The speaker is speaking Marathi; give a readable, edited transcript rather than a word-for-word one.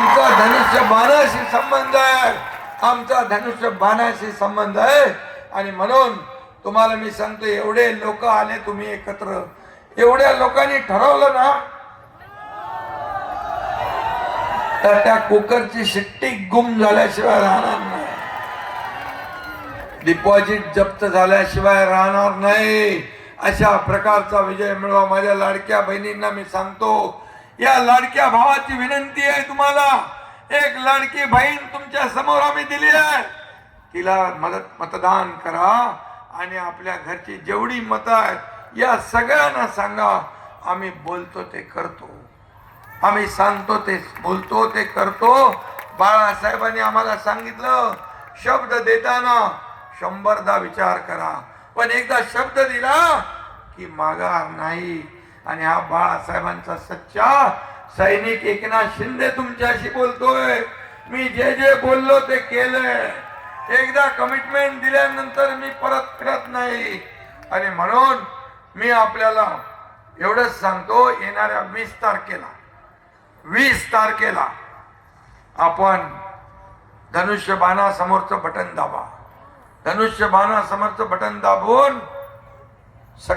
आमचा धनुष्य बाणाशी संबंध आहे, आमचा धनुष्य बाणाशी संबंध आहे. आणि म्हणून तुम्हाला मी सांगतो, एवढे लोक आले तुम्ही एकत्र, एवढ्या लोकांनी ठरवलं ना, तर त्या कुकरची शिट्टी गुम झाल्याशिवाय राहणार नाही, डिपॉझिट जप्त झाल्याशिवाय राहणार नाही. अशा प्रकारचा विजय मिळवा. माझ्या लाडक्या बहिणींना मी सांगतो, या लाडक्या भावाची विनंती आहे तुम्हाला. एक लाडकी बहीण तुमच्या समोर आम्ही दिली आहे, तिला मतदान करा आणि आपल्या घरची जेवढी मतं आहेत या सगळ्यांना सांगा, आम्ही बोलतो ते करतो, आम्ही सांगतो ते बोलतो ते करतो. बाळासाहेबांनी आम्हाला सांगितलं, शब्द देताना 100दा विचार करा, पण एकदा शब्द दिला की माघार नाही. आणि हा बाळासाहेबांचा सच्चा सैनिक एकनाथ शिंदे तुमच्याशी बोलतोय. मी जे जे बोललो ते केलंय. एकदा कमिटमेंट दिल्यानंतर मी परत फिरत नाही. आणि म्हणून मी आपल्याला एवढंच सांगतो, येणाऱ्या 20 तारखेला आपण धनुष्यबाणा समोरचं बटन दाबा. धनुष्यबाणा समोरचं बटन दाबून